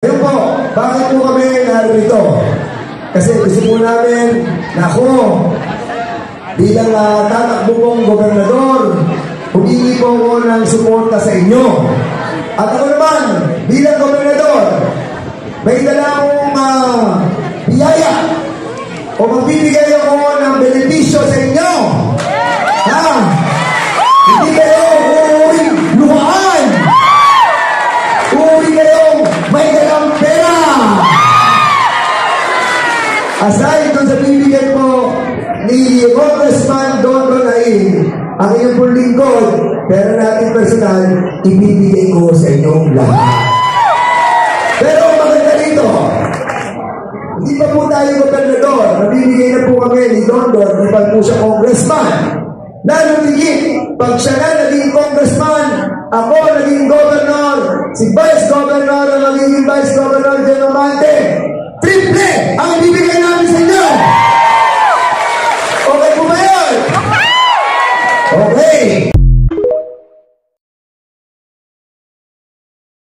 Ayun po, bakit po kami narito? Kasi gusto po namin na ako, bilang tatakbo pong gobernador, humingi po ako ng suporta sa inyo. At ako naman, bilang gobernador, may dala akong biyaya o magbibigay ako ng benepisyo sa inyo. Hindi kayo uuring luhaan. Uuring kayong may dalang pera. Aside doon sa bibigay po ni Congressman Don Ronain, ang inyong pong lingkod, pero natin personal, ibibigay ko sa inyong lahat. Pero maganda dito, hindi pa po tayo gobernador, nabibigay na po kami ni Don Don, kung pa po siya congressman. Lalo tigit, pag siya na naging congressman, ako naging governor, si Vice Governor ang naging Vice Governor General Mante, triple ang ibibigay namin sa inyo. Okay po ba yun? Okay.